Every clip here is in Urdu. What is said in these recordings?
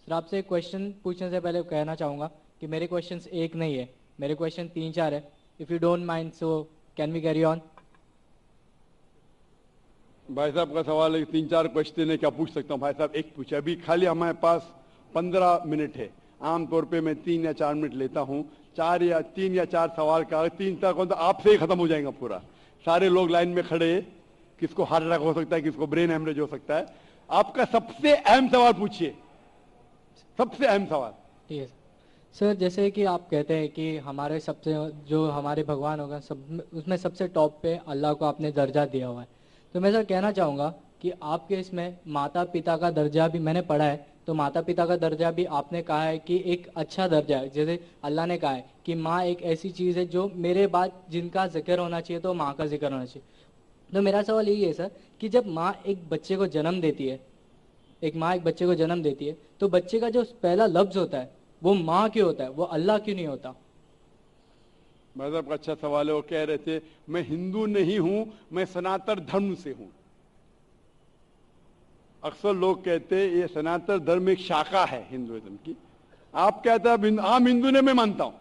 سر آپ سے ایک کوشچن پوچھنے سے پہلے کہنا چاہوں گا کہ میرے کوشچنس ایک نہیں ہے, میرے کوشچن 3-4 ہے. If you don't mind so can we carry on. بھائی صاحب کا سوال ہے 3-4 کوشچن ہے, کیا پوچھ سکتا ہوں؟ بھائی صاحب ایک پوچھے. ابھی خالی ہمارے پاس 15 منٹ ہے. عام طور پہ میں 3 یا 4 منٹ لیتا ہوں. 3 یا 4 سوال کا 3 تک تو آپ سے ہی ختم ہو جائے گا پورا. سارے لوگ لائن میں کھڑے, کس کو ہارٹ اٹیک ہو سکتا ہے, کس کو برین ہیمریج ہو سکتا ہے. آپ کا سب سے اہم سوال پوچھیے, سب سے اہم سوال. ٹھیک ہے سر, جیسے کہ آپ کہتے ہیں کہ ہمارے سب سے جو ہمارے بھگوان ہوگا اس میں سب سے ٹاپ پہ اللہ کو آپ نے درجہ دیا ہوا ہے. تو میں سر کہنا چاہوں گا کہ آپ کے اس میں ماتا پتا کا درجہ بھی میں نے پڑھا ہے, تو ماتا پتا کا درجہ بھی آپ نے کہا ہے کہ ایک اچھا درجہ ہے. جیسے اللہ نے کہا ہے کہ ماں ایک ایسی چیز ہے جو میرے بعد جن کا ذکر ہونا چاہیے تو ماں کا ذکر ہونا چاہیے. تو میرا سوال یہی ہے سر کہ جب ماں ایک بچے کو جنم دیتی ہے, ایک ماں ایک بچے کو جنم دیتی ہے, تو بچے کا جو پہلا لفظ ہوتا ہے وہ ماں کیوں ہوتا ہے, وہ اللہ کیوں نہیں ہوتا؟ مذہب کا اچھا سوال ہے. وہ کہہ رہے تھے میں ہندو نہیں ہوں, میں سناتن دھرم سے ہوں. اکثر لوگ کہتے ہیں یہ سناتن دھرم ایک شاخا ہے ہندوازم کی. آپ کہتے ہیں عام ہندو نے, میں مانتا ہوں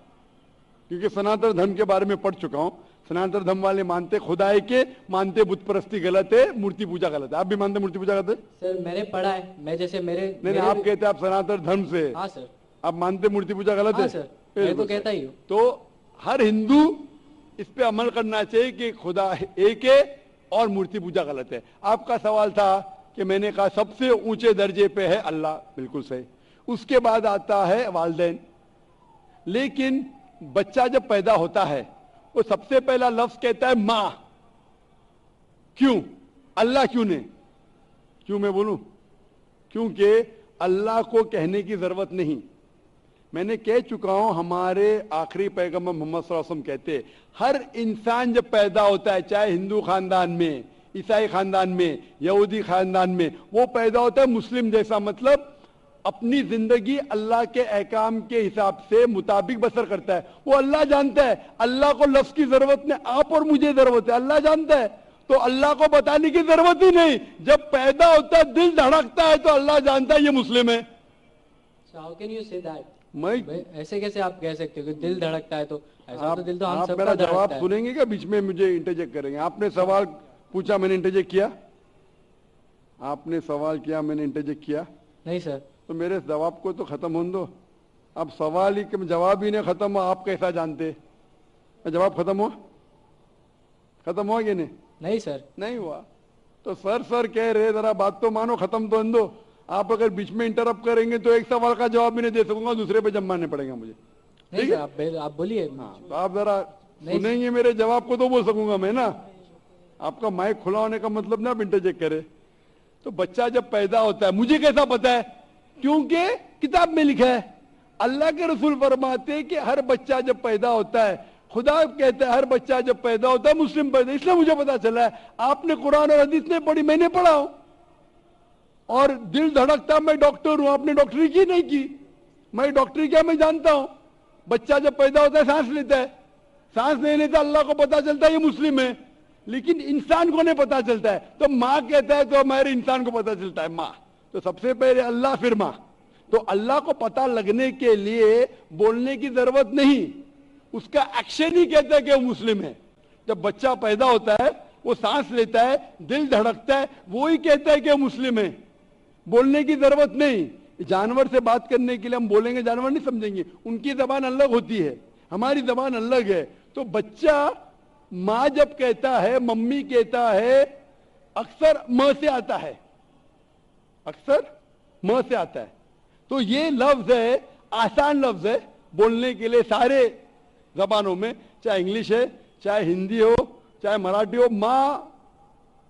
کیونکہ سناتن دھرم کے بارے میں پڑھ چکا ہوں. سناتن دھرم والے مانتے خدا ہے کے, مانتے بت پرستی غلط ہے, مورتی پوجا غلط ہے. آپ بھی مانتے مورتی پوجا غلط ہے؟ سر میں نے پڑھا ہے, میں جیسے نہیں, آپ کہتے آپ سناتن دھرم سے, ہاں سر, آپ مانتے مورتی پوجا غلط ہے؟ ہاں سر, میں تو کہتا ہی ہوں. تو ہر ہندو اس پہ عمل کرنا چاہیے کہ خدا ایک ہے اور مورتی پوجا غلط ہے. آپ کا سوال تھا کہ میں نے کہا سب سے اونچے درجے پہ ہے اللہ, بالکل صحیح. اس کے بعد آتا ہے والدین. لیکن بچہ جب پیدا ہوتا ہے وہ سب سے پہلا لفظ کہتا ہے ماں. کیوں؟ اللہ کیوں نہیں؟ کیوں میں بولوں؟ کیونکہ اللہ کو کہنے کی ضرورت نہیں. میں نے کہہ چکا ہوں, ہمارے آخری پیغمبر محمد صلی اللہ علیہ وسلم کہتے ہر انسان جب پیدا ہوتا ہے, چاہے ہندو خاندان میں, عیسائی خاندان میں, یہودی خاندان میں, وہ پیدا ہوتا ہے مسلم جیسا. مطلب اپنی زندگی اللہ کے احکام کے حساب سے مطابق بسر کرتا ہے. وہ اللہ جانتا ہے, اللہ کو لفظ کی ضرورت نہیں, آپ اور مجھے ضرورت ہے. اللہ جانتا ہے تو اللہ کو بتانے کی ضرورت ہی نہیں. جب پیدا ہوتا ہے دل دھڑکتا ہے تو اللہ جانتا ہے یہ مسلم ہے. How can you say that? میں ایسے کیسے آپ کہہ سکتے ہو کہ دل دھڑکتا ہے؟ تو ایسا تو دل تو ہم آپ سب میرا کا جواب دھڑکتا ہے. سنیں گے کہ بیچ میں مجھے انٹرجیکٹ کریں گے؟ آپ نے سوال پوچھا, میں نے انٹرجیکٹ کیا؟ آپ نے سوال کیا, میں نے انٹرجیکٹ کیا؟ نہیں سر. تو میرے جواب کو تو ختم ہونے دو. اب سوال ہی جواب ہی نہیں ختم ہوا, آپ کیسا جانتے؟ جواب ختم ہوا؟ ختم ہوا کہ نہیں؟ نہیں سر. نہیں ہوا. تو سر کہہ رہے ذرا بات تو مانو, ختم تو اندو. آپ اگر بیچ میں انٹرپٹ کریں گے تو ایک سوال کا جواب بھی نہیں دے سکوں گا, دوسرے پہ جمانے پڑے گا مجھے. نہیں سر, آپ بولیے. ہاں, تو آپ ذرا سنیں گے میرے جواب کو تو بول سکوں گا میں نا. آپ کا مائک کھلا ہونے کا مطلب نا آپ انٹرجیکٹ کرے. تو بچہ جب پیدا ہوتا ہے, مجھے کیسا پتا ہے؟ کیونکہ کتاب میں لکھا ہے. اللہ کے رسول فرماتے کہ ہر بچہ جب پیدا ہوتا ہے, خدا کہتا ہے ہر بچہ جب پیدا ہوتا ہے مسلم پیدا, اس لیے مجھے پتا چلا ہے. آپ نے قرآن اور حدیث نہیں پڑھی, میں نے پڑھا ہوں. اور دل دھڑکتا, میں ڈاکٹر ہوں, آپ نے ڈاکٹری کی نہیں کی. میں ڈاکٹری کیا میں جانتا ہوں. بچہ جب پیدا ہوتا ہے سانس لیتا ہے, سانس نہیں لیتا, اللہ کو پتا چلتا ہے یہ مسلم ہے, لیکن انسان کو نہیں پتا چلتا ہے. تو ماں کہتا ہے تو ہمارے انسان کو پتا چلتا ہے ماں. تو سب سے پہلے اللہ پھر ماں. تو اللہ کو پتا لگنے کے لیے بولنے کی ضرورت نہیں, اس کا ایکشن ہی کہتا ہے کہ وہ مسلم ہے. جب بچہ پیدا ہوتا ہے وہ سانس لیتا ہے, دل دھڑکتا ہے, وہی کہتا ہے کہ وہ مسلم ہے. بولنے کی ضرورت نہیں. جانور سے بات کرنے کے لیے ہم بولیں گے, جانور نہیں سمجھیں گے, ان کی زبان الگ ہوتی ہے, ہماری زبان الگ ہے. تو بچہ ماں جب کہتا ہے, ممی کہتا ہے, اکثر ماں سے آتا ہے, اکثر ماں سے آتا ہے. تو یہ لفظ ہے, آسان لفظ ہے بولنے کے لیے سارے زبانوں میں, چاہے انگلش ہے, چاہے ہندی ہو, چاہے مراٹھی ہو, ماں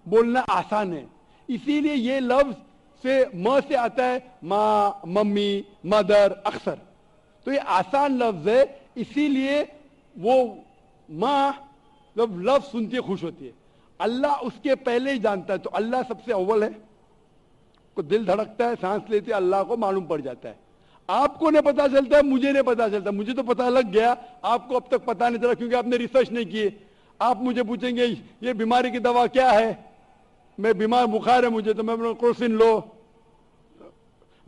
بولنا آسان ہے. اسی لیے یہ لفظ سے ماں سے آتا ہے, ماں, ممی, مدر, اکثر. تو یہ آسان لفظ ہے, اسی لیے وہ ماں جب لفظ سنتی ہے خوش ہوتی ہے. اللہ اس کے پہلے ہی جانتا ہے, تو اللہ سب سے اول ہے. کو دل دھڑکتا ہے, سانس لیتے, اللہ کو معلوم پڑ جاتا ہے. آپ کو نہیں پتا چلتا ہے, مجھے نہیں پتا چلتا. مجھے تو پتا لگ گیا, آپ کو اب تک پتا نہیں چلا کیونکہ آپ نے ریسرچ نہیں کی. آپ مجھے پوچھیں گے یہ بیماری کی دوا کیا ہے, میں بیمار, بخار ہے مجھے, تو میں کروسین لو.